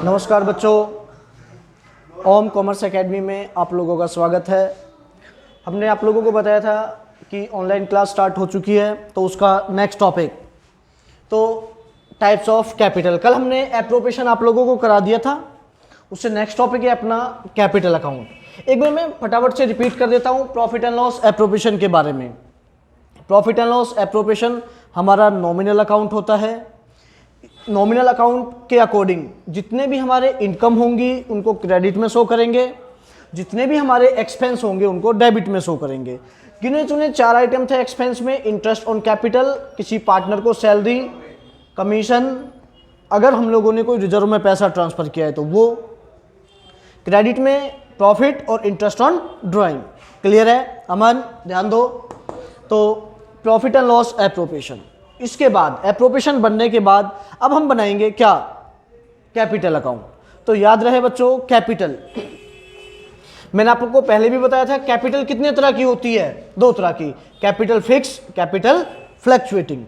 नमस्कार बच्चों, ओम commerce academy में आप लोगों का स्वागत है। हमने आप लोगों को बताया था कि ऑनलाइन क्लास स्टार्ट हो चुकी है, तो उसका नेक्स्ट टॉपिक तो टाइप्स ऑफ कैपिटल। कल हमने एप्रोप्रिएशन आप लोगों को करा दिया था, उससे नेक्स्ट टॉपिक है अपना कैपिटल अकाउंट। एक बार मैं फटाफट से रिपीट कर देता हूँ प्रॉफिट एंड लॉस एप्रोप्रिएशन के बारे में। प्रॉफिट एंड लॉस एप्रोप्रिएशन हमारा नॉमिनल अकाउंट होता है। नॉमिनल अकाउंट के अकॉर्डिंग जितने भी हमारे इनकम होंगी उनको क्रेडिट में शो करेंगे, जितने भी हमारे एक्सपेंस होंगे उनको डेबिट में शो करेंगे। गिने चुने 4 आइटम थे एक्सपेंस में। इंटरेस्ट ऑन कैपिटल, किसी पार्टनर को सैलरी, कमीशन, अगर हम लोगों ने कोई रिजर्व में पैसा ट्रांसफर किया है तो वो। क्रेडिट में प्रॉफिट और इंटरेस्ट ऑन ड्राइंग। क्लियर है अमन? ध्यान दो। तो प्रॉफिट एंड लॉस एप्रोप्रिएशन। इसके बाद एप्रोप्रिएशन बनने के बाद अब हम बनाएंगे क्या? Capital account. तो याद रहे बच्चों, कैपिटल मैंने आप लोगों को पहले भी बताया था कैपिटल कितने तरह की होती है? 2 तरह की, capital fix, capital fluctuating.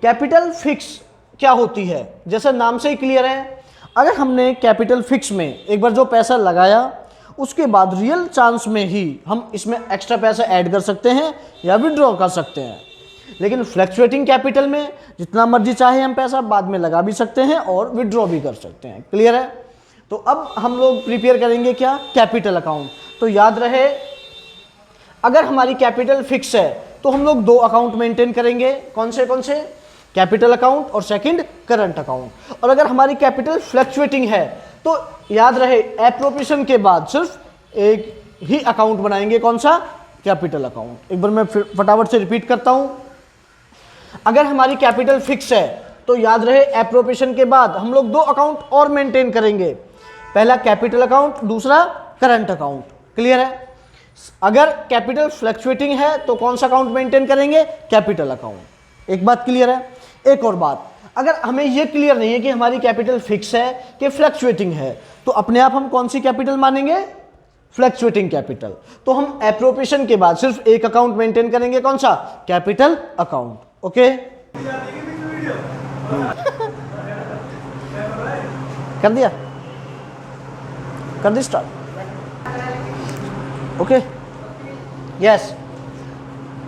Capital fix क्या होती है? जैसे नाम से ही क्लियर है, अगर हमने कैपिटल फिक्स में एक बार जो पैसा लगाया उसके बाद रियल चांस में ही हम इसमें एक्स्ट्रा पैसा ऐड कर सकते हैं या विड्रॉ कर सकते हैं। लेकिन फ्लक्चुएटिंग कैपिटल में जितना मर्जी चाहे हम पैसा बाद में लगा भी सकते हैं और विड्रॉ भी कर सकते हैं। क्लियर है? तो अब हम लोग प्रिपेयर करेंगे क्या? Capital account. तो याद रहे, अगर हमारी कैपिटल फिक्स है तो हम लोग 2 अकाउंट मेंटेन करेंगे। कौन से? कैपिटल अकाउंट और सेकंड करंट अकाउंट। और अगर हमारी कैपिटल फ्लक्चुएटिंग है तो याद रहे एप्रोप्रिएशन के बाद सिर्फ एक ही अकाउंट बनाएंगे। कौन सा? Capital account. एक बार मैं फटाफट से रिपीट करता हूं। अगर हमारी कैपिटल फिक्स है तो याद रहे एप्रोप्रिएशन के बाद हम लोग 2 अकाउंट और मेंटेन करेंगे। पहला कैपिटल अकाउंट, दूसरा करंट अकाउंट। क्लियर है? अगर कैपिटल फ्लक्चुएटिंग है तो कौन सा अकाउंट मेंटेन करेंगे? Capital account. एक बात क्लियर है। एक और बात, अगर हमें यह क्लियर नहीं है कि हमारी कैपिटल फिक्स है कि फ्लक्चुएटिंग है तो अपने आप हम कौन सी कैपिटल मानेंगे? Fluctuating capital. तो हम एप्रोप्रिएशन के बाद सिर्फ एक अकाउंट मेंटेन करेंगे। कौन सा? Capital account. ओके कर दिया? कर दी स्टार्ट? Okay yes.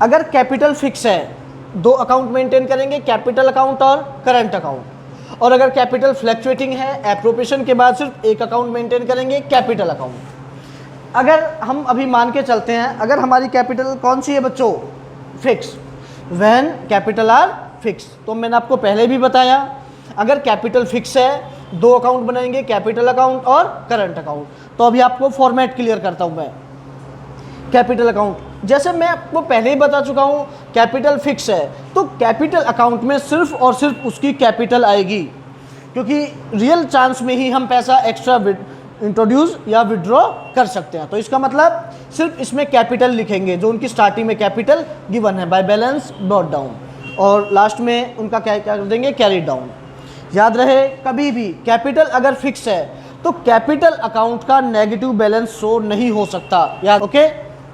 अगर कैपिटल फिक्स है 2 अकाउंट मेंटेन करेंगे, कैपिटल अकाउंट और करंट अकाउंट। और अगर कैपिटल फ्लक्चुएटिंग है एप्रोप्रिएशन के बाद सिर्फ एक अकाउंट मेंटेन करेंगे, कैपिटल अकाउंट। अगर हम अभी मान के चलते हैं, अगर हमारी कैपिटल कौन सी है बच्चों? Fix. When capital R fix. तो मैंने आपको पहले भी बताया, अगर कैपिटल फिक्स है 2 अकाउंट बनाएंगे, कैपिटल अकाउंट और करंट अकाउंट। तो अभी आपको फॉर्मेट क्लियर करता हूं मैं। कैपिटल अकाउंट, जैसे मैं आपको पहले ही बता चुका हूं, कैपिटल फिक्स है तो कैपिटल अकाउंट में सिर्फ और सिर्फ उसकी कैपिटल आएगी, क्योंकि रियल चांस में ही हम पैसा एक्स्ट्रा इंट्रोड्यूस या विड्रॉ कर सकते हैं। तो इसका मतलब सिर्फ इसमें कैपिटल लिखेंगे, जो उनकी स्टार्टिंग में कैपिटल गिवन है बाय बैलेंस ब्रॉट डाउन, और लास्ट में उनका क्या कर देंगे? Carry down. याद रहे, कभी भी कैपिटल अगर फिक्स है तो कैपिटल अकाउंट का नेगेटिव बैलेंस शो नहीं हो सकता। याद? ओके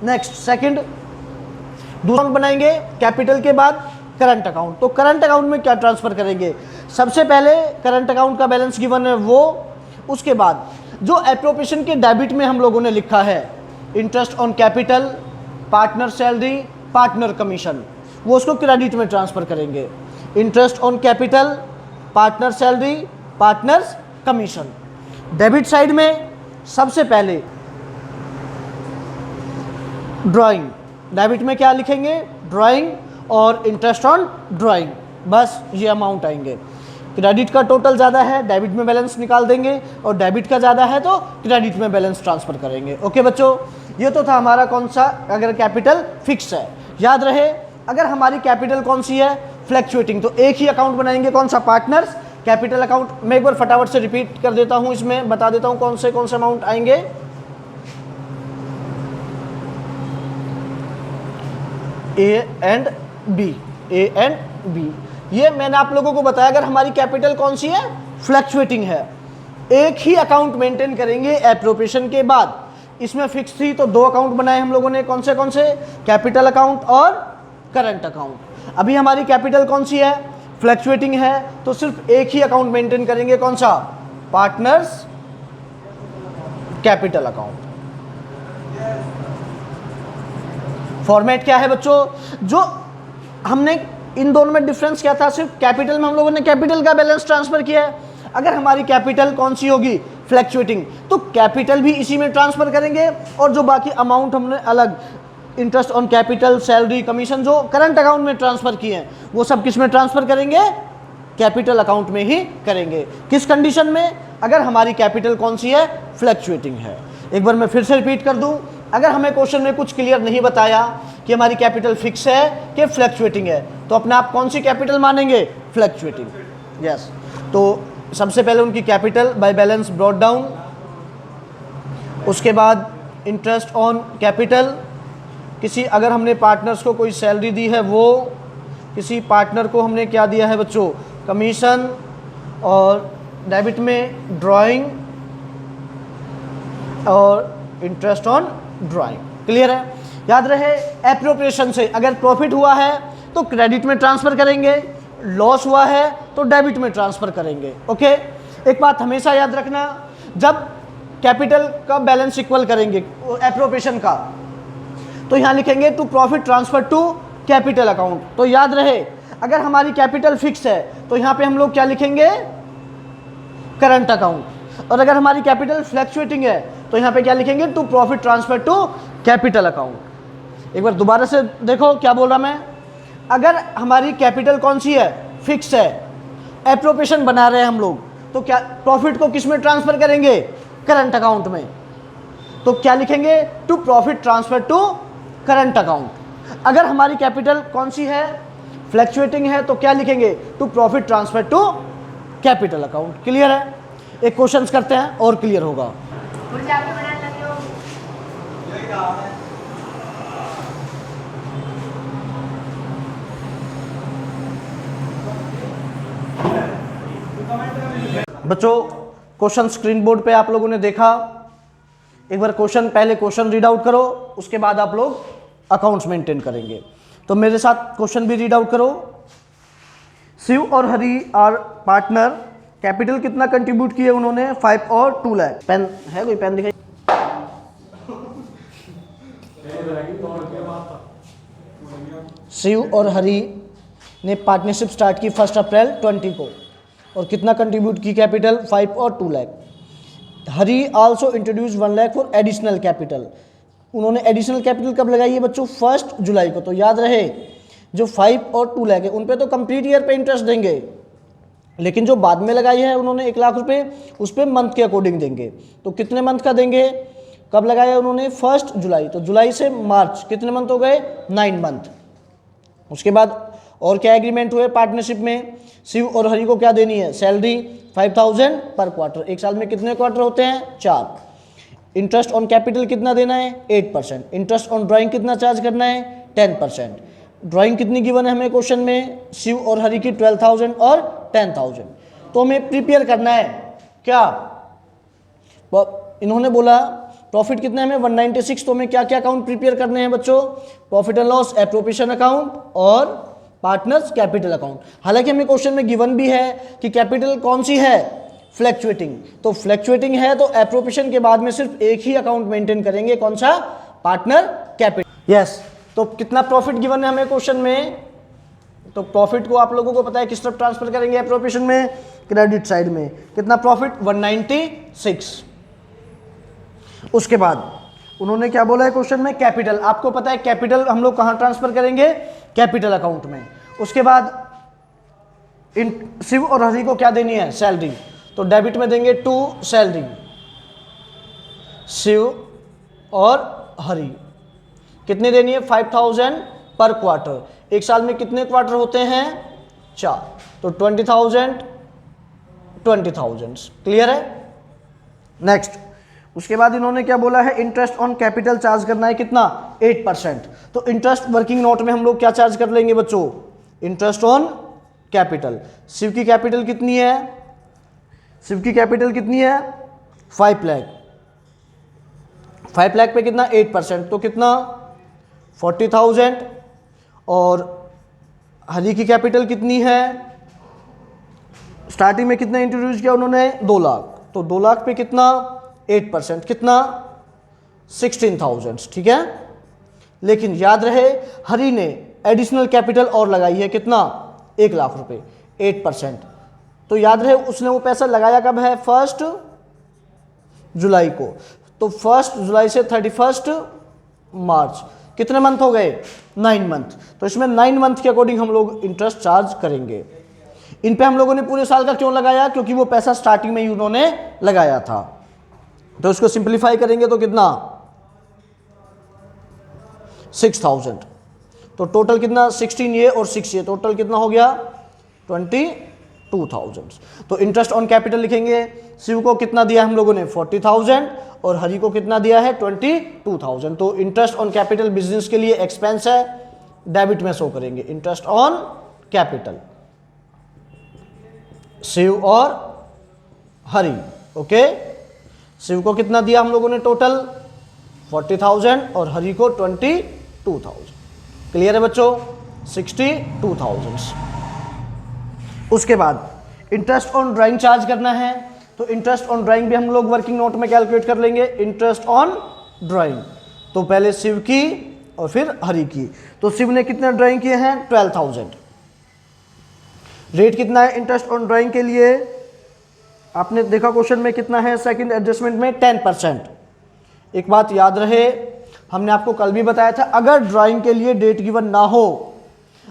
नेक्स्ट, सेकंड दूसरा अकाउंट बनाएंगे कैपिटल के बाद करंट अकाउंट। तो करंट अकाउंट में क्या ट्रांसफर करेंगे? सबसे पहले करंट अकाउंट का बैलेंस गिवन है वो, उसके बाद जो एप्रोप्रिएशन के डेबिट में हम लोगों ने लिखा है interest on capital, partner salary, partner commission, वो उसको क्रेडिट में ट्रांसफर करेंगे। Interest on capital, partner salary, partners commission. Debit side में सबसे पहले ड्राइंग, डेबिट में क्या लिखेंगे? ड्राइंग और इंटरेस्ट ऑन ड्राइंग, बस ये अमाउंट आएंगे। क्रेडिट का टोटल ज़्यादा है, डेबिट में बैलेंस निकाल देंगे, और डेबिट का ज़्यादा है तो क्रेडिट में बैलेंस ट्रांसफर करेंगे। ओके बच्चों, ये तो था हमारा कौन सा, अगर कैपिटल फिक्स है। याद रहे, अगर हमारी कैपिटल कौन सी है? फ्लक्चुएटिंग, तो एक ही अकाउंट बनाएंगे। कौन सा? Partners capital account. मैं एक बार फटाफट से रिपीट कर देता हूँ, इसमें बता देता हूँ कौन से अमाउंट आएंगे। ए एंड बी, ये मैंने आप लोगों को बताया। अगर हमारी कैपिटल कौन सी है? फ्लक्चुएटिंग है, एक ही अकाउंट मेंटेन करेंगे एप्रोप्रिएशन के बाद। इसमें फिक्स थी तो 2 अकाउंट बनाए हम लोगों ने। कौन से? कैपिटल अकाउंट और करंट अकाउंट। अभी हमारी कैपिटल कौन सी है? फ्लक्चुएटिंग है तो सिर्फ एक ही अकाउंट मेंटेन करेंगे। कौन सा? Partners capital account. फॉर्मेट क्या है बच्चों, जो हमने इन दोनों में डिफरेंस क्या था, सिर्फ कैपिटल में हम लोगों ने कैपिटल का बैलेंस ट्रांसफर किया है। अगर हमारी कैपिटल कौन सी होगी, फ्लैक्चुएटिंग, तो कैपिटल भी इसी में ट्रांसफर करेंगे और जो बाकी अमाउंट हमने अलग interest on capital, salary, commission जो करंट अकाउंट में ट्रांसफर किए हैं वो सब किस में ट्रांसफर करेंगे, कैपिटल अकाउंट में ही करेंगे। किस कंडीशन में, अगर हमारी कैपिटल कौन सी है, फ्लैक्चुएटिंग है। एक बार मैं फिर से रिपीट कर दूं, अगर हमें क्वेश्चन में कुछ क्लियर नहीं बताया कि हमारी कैपिटल फिक्स है कि फ्लैक्चुएटिंग है, तो अपने आप कौन सी कैपिटल मानेंगे, फ्लैक्चुएटिंग। यस, तो सबसे पहले उनकी capital by balance brought down, उसके बाद इंटरेस्ट ऑन कैपिटल, किसी अगर हमने पार्टनर्स को कोई सैलरी दी है वो, किसी पार्टनर को हमने क्या दिया है बच्चों, कमीशन, और डेबिट में ड्राइंग और इंटरेस्ट ऑन ड्राइंग। क्लियर है, याद रहे एप्रोप्रिएशन से अगर प्रॉफिट हुआ है तो क्रेडिट में ट्रांसफर करेंगे, लॉस हुआ है तो डेबिट में ट्रांसफर करेंगे। ओके, एक बात हमेशा याद रखना, जब कैपिटल का बैलेंस इक्वल करेंगे एप्रोप्रिएशन का, तो यहाँ लिखेंगे to profit transfer to capital account. तो याद रहे अगर हमारी कैपिटल फिक्स है तो यहाँ पे हम लोग क्या लिखेंगे, करंट अकाउंट, और अगर हमारी कैपिटल फ्लैक्चुएटिंग है तो यहाँ पे क्या लिखेंगे, to profit transfer to capital account. एक बार दोबारा से देखो क्या बोल रहा मैं, अगर हमारी कैपिटल कौन सी है, फिक्स है, एप्रोप्रिएशन बना रहे हैं हम लोग, तो क्या प्रॉफिट को किस में ट्रांसफर करेंगे, करंट अकाउंट में। तो क्या लिखेंगे, to profit transfer to current account. अगर हमारी कैपिटल कौन सी है, फ्लैक्चुएटिंग है, तो क्या लिखेंगे, to profit transfer to capital account. Clear है, एक क्वेश्चन करते हैं और क्लियर होगा। बच्चों क्वेश्चन स्क्रीन बोर्ड पे आप लोगों ने देखा, एक बार क्वेश्चन, पहले क्वेश्चन रीड आउट करो, उसके बाद आप लोग अकाउंट्स मेंटेन करेंगे। तो मेरे साथ क्वेश्चन भी रीड आउट करो। शिव और हरी आर पार्टनर, कैपिटल कितना कंट्रीब्यूट किए उन्होंने, 5 और 2 लाख। पेन है, कोई पेन दिखाई। शिव और हरी ने पार्टनरशिप स्टार्ट की 1 अप्रैल 20 को, और कितना कंट्रीब्यूट की कैपिटल, 5 और 2 लाख। हरी also introduce 1 lakh for additional capital. उन्होंने एडिशनल कैपिटल कब लगाई है बच्चों, 1 जुलाई को। तो याद रहे जो 5 और 2 लाख है उन पे तो कंप्लीट ईयर पे इंटरेस्ट देंगे, लेकिन जो बाद में लगाई है उन्होंने 1 लाख रुपए, उस पर मंथ के अकॉर्डिंग देंगे। तो कितने मंथ का देंगे, कब लगाया उन्होंने, 1 जुलाई। तो जुलाई से मार्च कितने मंथ हो गए, 9 मंथ। उसके बाद और क्या एग्रीमेंट हुए पार्टनरशिप में, शिव और हरी को क्या देनी है, सैलरी 5000 पर क्वार्टर। एक साल में कितने क्वार्टर होते हैं, 4। इंटरेस्ट ऑन कैपिटल कितना देना है, 8%। इंटरेस्ट ऑन ड्राइंग कितना चार्ज करना है, 10%। ड्राइंग कितनी गिवन है हमें क्वेश्चन में, शिव और हरी की 12,000 और 10,000। तो हमें प्रिपेयर करना है क्या, इन्होंने बोला प्रॉफिट कितना है हमें, 196। तो हमें क्या क्या अकाउंट प्रिपेयर करने हैं बच्चों, profit and loss, appropriation account और पार्टनर्स कैपिटल अकाउंट। हालांकि हमें क्वेश्चन में गिवन भी है कि कैपिटल कौन सी है, फ्लैक्चुएटिंग। तो फ्लैक्चुएटिंग है तो एप्रोप्रिएशन के बाद में सिर्फ एक ही अकाउंट मेंटेन करेंगे, कौन सा, पार्टनर कैपिटल। यस, तो कितना प्रॉफिट गिवन है हमें क्वेश्चन में, तो प्रॉफिट को आप लोगों को पता है किस तरफ ट्रांसफर करेंगे, एप्रोप्रिएशन में, क्रेडिट साइड में। कितना प्रॉफिट, 196। उसके बाद उन्होंने क्या बोला है क्वेश्चन में, कैपिटल। आपको पता है कैपिटल हम लोग कहां ट्रांसफर करेंगे, कैपिटल अकाउंट में। उसके बाद शिव और हरी को क्या देनी है, सैलरी। तो डेबिट में देंगे टू सैलरी, शिव और हरी कितनी देनी है, 5000 पर क्वार्टर। एक साल में कितने क्वार्टर होते हैं, 4। तो 20,000 20,000। क्लियर है। नेक्स्ट, उसके बाद इन्होंने क्या बोला है, इंटरेस्ट ऑन कैपिटल चार्ज करना है कितना, 8%। तो इंटरेस्ट वर्किंग नोट में हम लोग क्या चार्ज कर लेंगे बच्चों, इंटरेस्ट ऑन कैपिटल। शिव की कैपिटल कितनी है, शिव की कैपिटल कितनी है, 5 लाख। 5 लाख पे कितना, 8%, तो कितना, 40,000। और हरी की कैपिटल कितनी है, स्टार्टिंग में कितना इंट्रोड्यूस किया उन्होंने, 2 लाख। तो 2 लाख पे कितना 8%, कितना 16,000, ठीक है। लेकिन याद रहे हरी ने एडिशनल कैपिटल और लगाई है, कितना 1 लाख रुपए, 8%। तो याद रहे उसने वो पैसा लगाया कब है, 1 जुलाई को। तो 1 जुलाई से 31 मार्च, कितने मंथ हो गए, 9 मंथ। तो इसमें 9 मंथ के अकॉर्डिंग हम लोग इंटरेस्ट चार्ज करेंगे। इन पे हम लोगों ने पूरे साल का क्यों लगाया, क्योंकि वो पैसा स्टार्टिंग में ही उन्होंने लगाया था। तो इसको सिंप्लीफाई करेंगे तो कितना 6,000। तो टोटल कितना 16 ये और 6 ये, टोटल कितना हो गया 22,000। तो इंटरेस्ट ऑन कैपिटल लिखेंगे। शिव को कितना दिया हम लोगों ने 40,000 और हरि को कितना दिया है 22,000। तो इंटरेस्ट ऑन कैपिटल बिजनेस के लिए एक्सपेंस है, डेबिट में शो करेंगे। इंटरेस्ट ऑन कैपिटल शिव और हरि, ओके। शिव को कितना दिया हम लोगों ने टोटल 40,000 और हरि को 22,000। क्लियर है बच्चों, 62,000। उसके बाद इंटरेस्ट ऑन ड्राइंग चार्ज करना है। तो इंटरेस्ट ऑन ड्राइंग भी हम लोग वर्किंग नोट में कैलकुलेट कर लेंगे। इंटरेस्ट ऑन ड्राइंग तो पहले शिव की और फिर हरि की। तो शिव ने कितने ड्राइंग किए हैं 12,000। रेट कितना है इंटरेस्ट ऑन ड्राइंग के लिए, आपने देखा क्वेश्चन में कितना है, सेकंड एडजस्टमेंट में 10%। एक बात याद रहे, हमने आपको कल भी बताया था, अगर ड्राइंग के लिए डेट गिवन ना हो,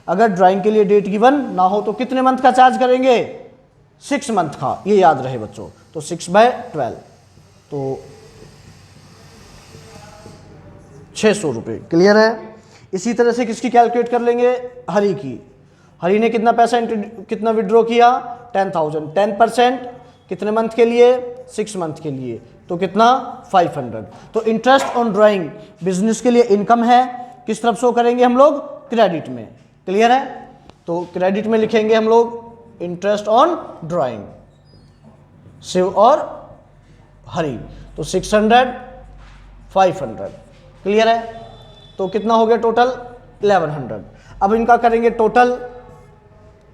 अगर ड्राइंग के लिए डेट गिवन ना हो तो कितने मंथ का चार्ज करेंगे 6 मंथ का, ये याद रहे बच्चों। तो 6/12 तो 600 रुपये। क्लियर है। इसी तरह से किसकी कैलकुलेट कर लेंगे, हरि की। हरि ने कितना पैसा कितना विड्रॉ किया 10,000, 10% कितने मंथ के लिए 6 मंथ के लिए, तो कितना 500। तो इंटरेस्ट ऑन ड्राइंग बिजनेस के लिए इनकम है, किस तरफ शो करेंगे हम लोग, क्रेडिट में। क्लियर है। तो क्रेडिट में लिखेंगे हम लोग इंटरेस्ट ऑन ड्राइंग शिव और हरि। तो 600 500। क्लियर है। तो कितना हो गया टोटल 1100। अब इनका करेंगे टोटल,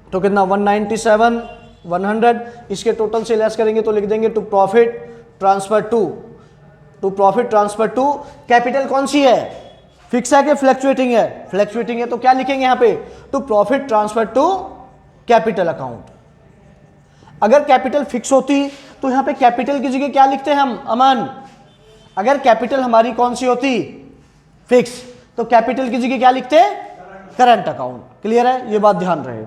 तो कितना 197 100। इसके टोटल से लेस करेंगे तो लिख देंगे to profit transfer to profit transfer to capital कौन सी है, फिक्स है कि फ्लैक्चुएटिंग है, फ्लैक्चुएटिंग है। तो क्या लिखेंगे यहाँ पे, to profit transfer to capital account. अगर कैपिटल फिक्स होती तो यहाँ पे कैपिटल की जगह क्या लिखते हैं हम, अमन, अगर कैपिटल हमारी कौन सी होती फिक्स, तो कैपिटल की जगह क्या लिखते करंट अकाउंट। क्लियर है, ये बात ध्यान रहे।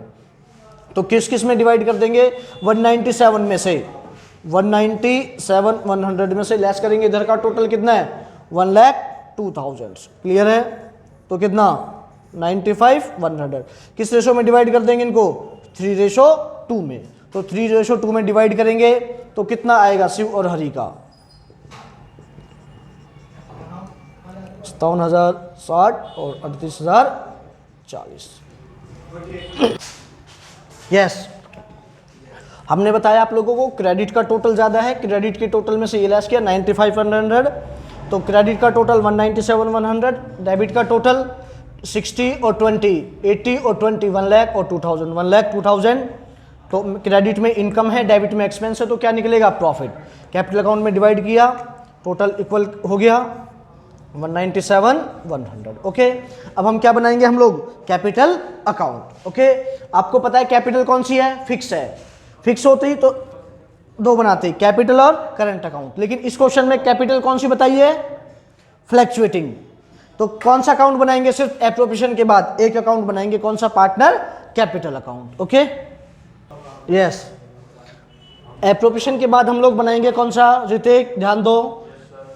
तो किस किस में डिवाइड कर देंगे 197 में से, 197 100 में से लेस करेंगे, इधर का टोटल कितना है 1,02,000। क्लियर है। तो कितना 95 100। किस रेशो में डिवाइड कर देंगे इनको 3:2 में। तो 3:2 में डिवाइड करेंगे तो कितना आएगा शिव और हरि का 57,060 और 38,040। यस, हमने बताया आप लोगों को क्रेडिट का टोटल ज़्यादा है, क्रेडिट के टोटल में से ये लेस किया 95 100। तो क्रेडिट का टोटल 197 100, डेबिट का टोटल 60 और 20 80 और 20 1 लाख और 2,000 1 लाख 2,000। तो क्रेडिट में इनकम है, डेबिट में एक्सपेंस है, तो क्या निकलेगा प्रॉफिट। कैपिटल अकाउंट में डिवाइड किया, टोटल इक्वल हो गया 197 100। ओके, अब हम क्या बनाएंगे हम लोग कैपिटल अकाउंट। ओके, आपको पता है कैपिटल कौन सी है, फिक्स है। फिक्स होती तो दो बनाते, कैपिटल और करंट अकाउंट, लेकिन इस क्वेश्चन में कैपिटल कौन सी बताइए फ्लैक्चुएटिंग। तो कौन सा अकाउंट बनाएंगे, सिर्फ एप्रोप्रिएशन के बाद एक अकाउंट बनाएंगे, कौन सा, partner capital account. Okay, yes, appropriation के बाद हम लोग बनाएंगे कौन सा, ऋतिक ध्यान दो,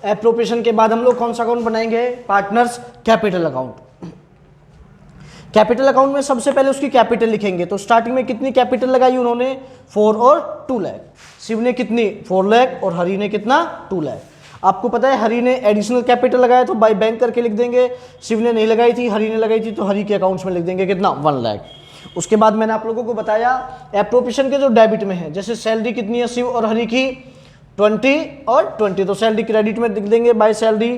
एप्रोप्रिएशन के बाद हम लोग कौन सा अकाउंट बनाएंगे, partners capital account. Capital account में सबसे पहले उसकी कैपिटल लिखेंगे। तो स्टार्टिंग में कितनी कैपिटल लगाई उन्होंने 4 और 2 लाख। शिव ने कितनी 4 लाख और हरि ने कितना 2 लाख। आपको पता है हरि ने एडिशनल कैपिटल लगाया तो बाय बैंक करके लिख देंगे, शिव ने नहीं लगाई थी, हरि ने लगाई थी, तो हरि के अकाउंट्स में लिख देंगे कितना 1 लाख। उसके बाद मैंने आप लोगों को बताया एप्रोप्रिएशन के जो डेबिट में है, जैसे सैलरी कितनी है शिव और हरि की 20 और 20, तो सैलरी क्रेडिट में लिख देंगे बाय सैलरी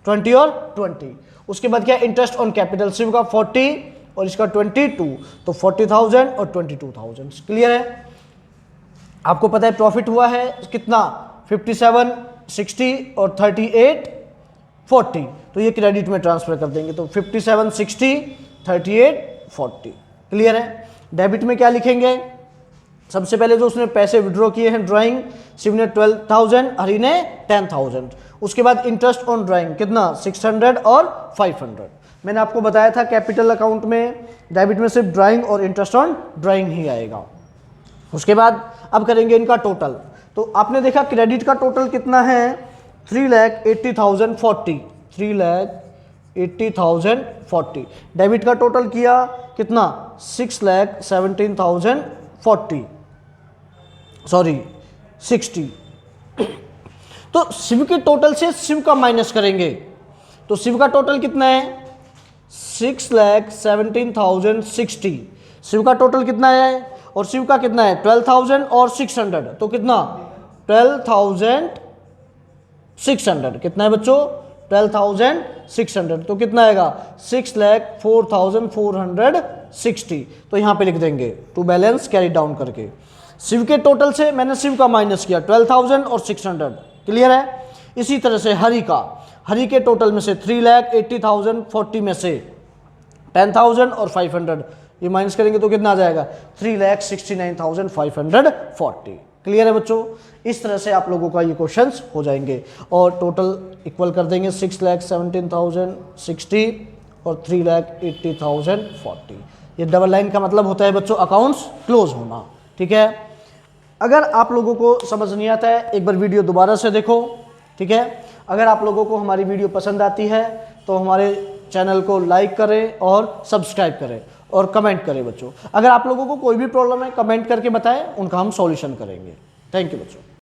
20 और 20। उसके बाद क्या इंटरेस्ट ऑन कैपिटल, शिव का 40 और इसका 22, तो 40,000 और 22,000। क्लियर है। आपको पता है प्रॉफिट हुआ है कितना 57, 60 और 38, 40, तो ये क्रेडिट में ट्रांसफर कर देंगे। तो 57, 60, 38, 40 क्लियर है। डेबिट में क्या लिखेंगे, सबसे पहले जो उसने पैसे विड्रॉ किए हैं ड्राइंग, शिव ने 12,000, हरी ने 10,000। उसके बाद इंटरेस्ट ऑन ड्राइंग कितना 600 और 500। मैंने आपको बताया था कैपिटल अकाउंट में डेबिट में सिर्फ ड्राइंग और इंटरेस्ट ऑन ड्राइंग ही आएगा। उसके बाद अब करेंगे इनका टोटल। तो आपने देखा क्रेडिट का टोटल कितना है 3,80,040, 3,80,040। डेबिट का टोटल किया कितना 6,17,040, सॉरी 60। तो शिव के टोटल से शिव का माइनस करेंगे, तो शिव का टोटल कितना है 6,17,060। शिव का टोटल कितना है और शिव का कितना है 12,000 और 600, तो कितना 12,600। कितना है बच्चों 12,600, तो कितना आएगा 6,04,460। तो यहां पे लिख देंगे टू बैलेंस कैरी डाउन करके। शिव के टोटल से मैंने शिव का माइनस किया 12,000 और 600, क्लियर है। इसी तरह से हरि के टोटल में से 3,80,040 में से 10,000 और 500 ये माइनस करेंगे तो कितना आ जाएगा 3,69,540। क्लियर है बच्चों। इस तरह से आप लोगों का ये क्वेश्चंस हो जाएंगे और टोटल इक्वल कर देंगे 6,17,060 और 3,80,040। ये डबल लाइन का मतलब होता है बच्चों अकाउंट्स क्लोज होना, ठीक है। अगर आप लोगों को समझ नहीं आता है एक बार वीडियो दोबारा से देखो, ठीक है। अगर आप लोगों को हमारी वीडियो पसंद आती है तो हमारे चैनल को लाइक करें और सब्सक्राइब करें और कमेंट करें बच्चों। अगर आप लोगों को कोई भी प्रॉब्लम है कमेंट करके बताएं, उनका हम सॉल्यूशन करेंगे। थैंक यू बच्चों।